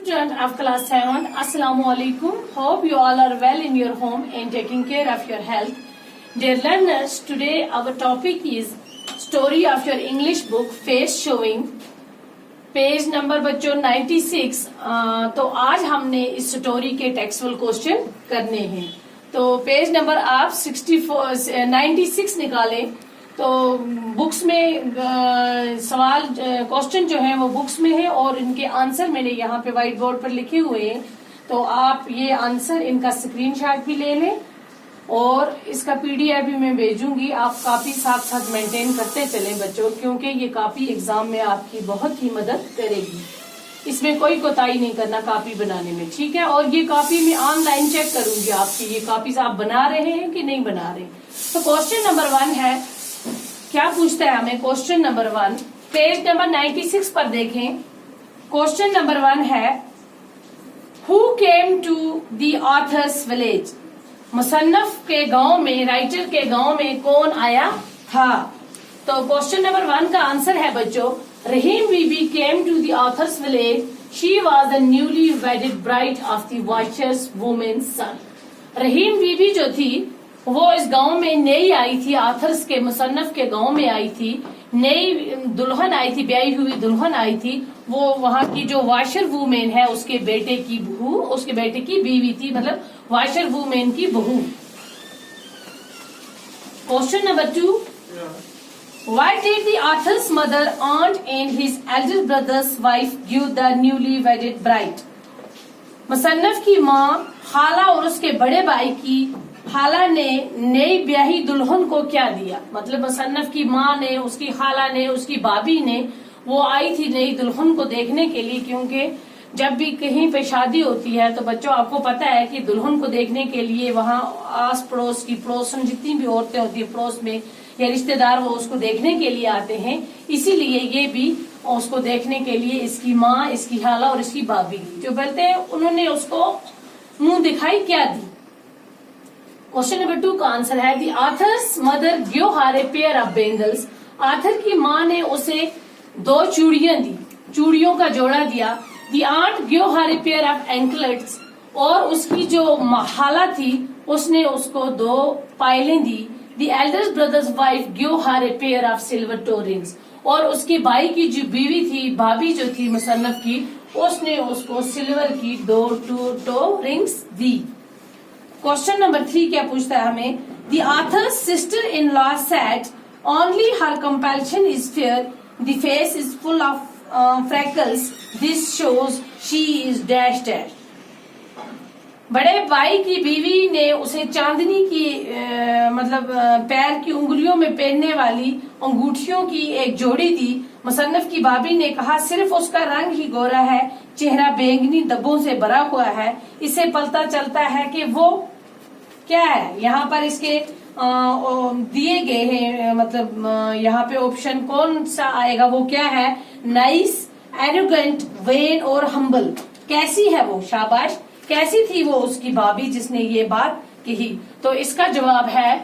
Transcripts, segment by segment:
student of class 7, Assalamu alaikum. Hope you all are well in your home and taking care of your health. Dear learners, today our topic is story of your English book Face Showing. Page number बच्चों 96। तो आज हमने इस story के textual question करने हैं। तो page number आप 96 निकालें। तो बुक्स में सवाल क्वेश्चन जो है वो बुक्स में है और इनके आंसर मैंने यहाँ पे व्हाइट बोर्ड पर लिखे हुए हैं। तो आप ये आंसर इनका स्क्रीनशॉट भी ले लें और इसका पीडीएफ भी मैं भेजूंगी। आप काफी साथ साथ मेंटेन करते चलें बच्चों, क्योंकि ये काफी एग्जाम में आपकी बहुत ही मदद करेगी। इसमें कोई कोताही नहीं करना कापी बनाने में, ठीक है। और ये कापी मैं ऑनलाइन चेक करूंगी आपकी ये कापीज आप बना रहे हैं कि नहीं बना रहे। तो क्वेश्चन नंबर 1 है, क्या पूछता है हमें क्वेश्चन नंबर 1, पेज नंबर 96 पर देखें। क्वेश्चन नंबर 1 है, who came to the author's village. मुसन्नफ के गांव में, राइटर के गांव में कौन आया था। तो क्वेश्चन नंबर 1 का आंसर है बच्चों, Rahim Bibi came to the author's village. She was the newly wedded bride of the watcher's women's son. Rahim Bibi जो थी वो इस गांव में नई आई थी, आथर्स के मुसन्नफ के गांव में आई थी, नई दुल्हन आई थी, ब्याही हुई दुल्हन आई थी। वो वहाँ की जो वाशर वुमेन है उसके बेटे की बहू, उसके बेटे की बीवी थी, मतलब वाशर वुमेन की बहू। Question number 2, why did the author's mother, aunt and his elder brother's wife give the newly wedded bride। मुसन्नफ की माँ, खाला और उसके बड़े भाई की खाला ने नई ब्याही दुल्हन को क्या दिया। मतलब मुसन्नफ की माँ ने, उसकी खाला ने, उसकी भाभी ने वो आई थी नई दुल्हन को देखने के लिए, क्योंकि जब भी कहीं पे शादी होती है तो बच्चों आपको पता है कि दुल्हन को देखने के लिए वहाँ आस पड़ोस की, पड़ोसन जितनी भी औरतें होती है पड़ोस में या रिश्तेदार, वो उसको देखने के लिए आते हैं। इसीलिए ये भी उसको देखने के लिए इसकी माँ, इसकी खाला और इसकी भाभी जो बोलते हैं उन्होंने उसको मुंह दिखाई क्या दी। क्वेश्चन नंबर 2 का आंसर है, the author's mother give her a pair of bangles. Author की माँ ने उसे 2 चूड़ियां दी, चूड़ियों का जोड़ा दिया। The aunt give her a pair of anklets. और उसकी जो खाला थी उसने उसको 2 पायलें दी। The elder brother's wife give her a pair of silver toe rings. और उसके भाई की जो बीवी थी, भाभी जो थी मुसन्नफ की, उसने उसको सिल्वर की 2 टो रिंग्स दी। क्वेश्चन नंबर 3 क्या पूछता है हमें, the author's sister in law said only her complexion is fair, the face is full of freckles, this shows she is dash dash. बड़े भाई की बीवी ने उसे चांदनी की पैर की उंगलियों में पहनने वाली अंगूठियों की एक जोड़ी दी। मुसन्नफ की भाभी ने कहा सिर्फ उसका रंग ही गोरा है, चेहरा बैंगनी धब्बों से भरा हुआ है, इससे पता चलता है कि वो क्या है। यहाँ पर इसके दिए गए हैं, यहाँ पे ऑप्शन कौन सा आएगा, वो क्या है, नाइस, एरोगेंट, वेन और हम्बल। कैसी है वो, शाबाश, कैसी थी वो उसकी भाभी जिसने ये बात कही। तो इसका जवाब है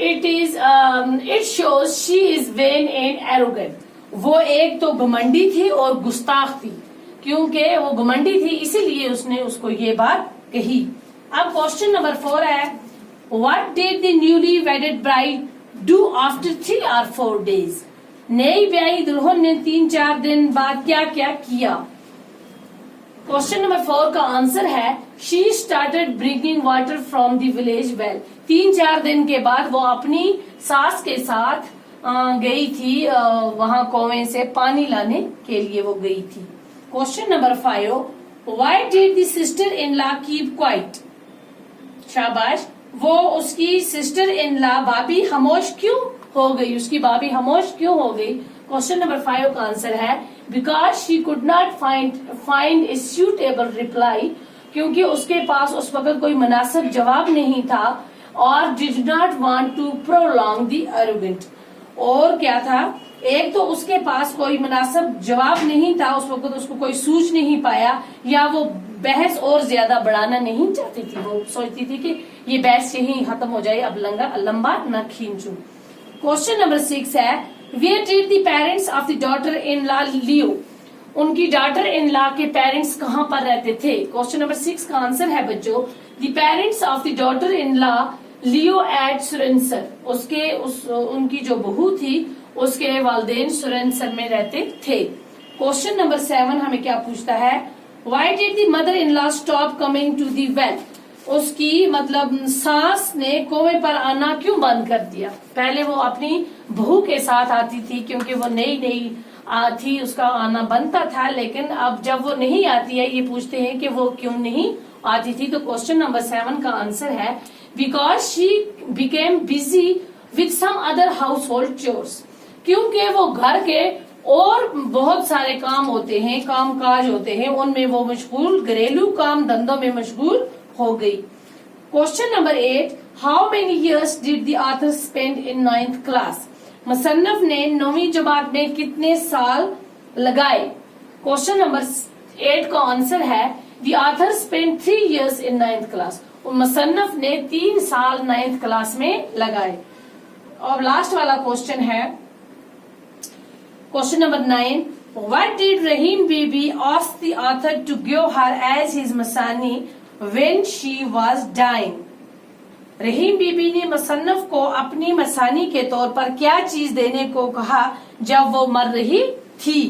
it shows she is when and arrogant. वो एक तो घमंडी थी और गुस्ताख थी, क्योंकि वो घमंडी थी इसीलिए उसने उसको ये बात कही। अब क्वेश्चन नंबर 4 है, what did the newly wedded bride do after 3 or 4 days। नई ब्याही दुल्हन ने 3-4 दिन बाद क्या क्या किया। क्वेश्चन नंबर 4 का आंसर है, she started bringing water from the village well. 3-4 दिन के बाद वो अपनी सास के साथ गई थी, वहां कुएं से पानी लाने के लिए वो गई थी। Question number 5, why did the sister in law keep quiet. शाबाश, वो उसकी सिस्टर इन लॉ भाभी खामोश क्यों हो गई, उसकी भाभी खामोश क्यों हो गई। क्वेश्चन नंबर 5 का आंसर है, because she could not find a suitable reply. क्योंकि उसके पास उस वक्त कोई मुनासिब जवाब नहीं था, और did not want to prolong the argument. और क्या था, एक तो उसके पास कोई मुनासिब जवाब नहीं था, उस वक्त उसको कोई सूझ नहीं पाया, या वो बहस और ज्यादा बढ़ाना नहीं चाहती थी। वो सोचती थी कि ये बहस यही खत्म हो जाए, अब लंबा न खींचूं। क्वेश्चन नंबर 6 है, where did the parents of the daughter in law live. उनकी डॉटर इन लॉ के पेरेंट्स कहाँ पर रहते थे? क्वेश्चन नंबर 6 का आंसर है बच्चों, the parents of the daughter in law lived at सुरेंसर, उनकी जो बहू थी उसके वालिदैन सुरेंसर में रहते थे। क्वेश्चन नंबर 7 हमें क्या पूछता है, why did the mother in law stop coming to the well, उसकी मतलब सास ने कुएं पर आना क्यों बंद कर दिया? पहले वो अपनी बहू के साथ आती थी क्योंकि वो नई थी, उसका आना बनता था, लेकिन अब जब वो नहीं आती है, ये पूछते हैं कि वो क्यों नहीं आती थी। तो क्वेश्चन नंबर 7 का आंसर है because she became busy with some other household chores, क्योंकि वो घर के और बहुत सारे काम होते हैं, काम काज होते हैं, उनमें वो मशगूल, घरेलू काम धंधों में मशगूल हो गई। Question number 8, how many years did the author spend in 9th class, मुसन्नफ ने 9वीं जमात में कितने साल लगाए? क्वेश्चन नंबर 8 का आंसर है the author spend 3 years in 9th class, मुसन्नफ ने 3 साल 9th क्लास में लगाए। और लास्ट वाला क्वेश्चन है question number 9, what did Rahim Bibi ask the author to give her as his मसानी when she was dying, Rahim Bibi ने मुसन्नफ को अपनी मसानी के तौर पर क्या चीज देने को कहा जब वो मर रही थी?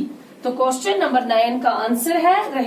तो क्वेश्चन नंबर 9 का आंसर है रहीम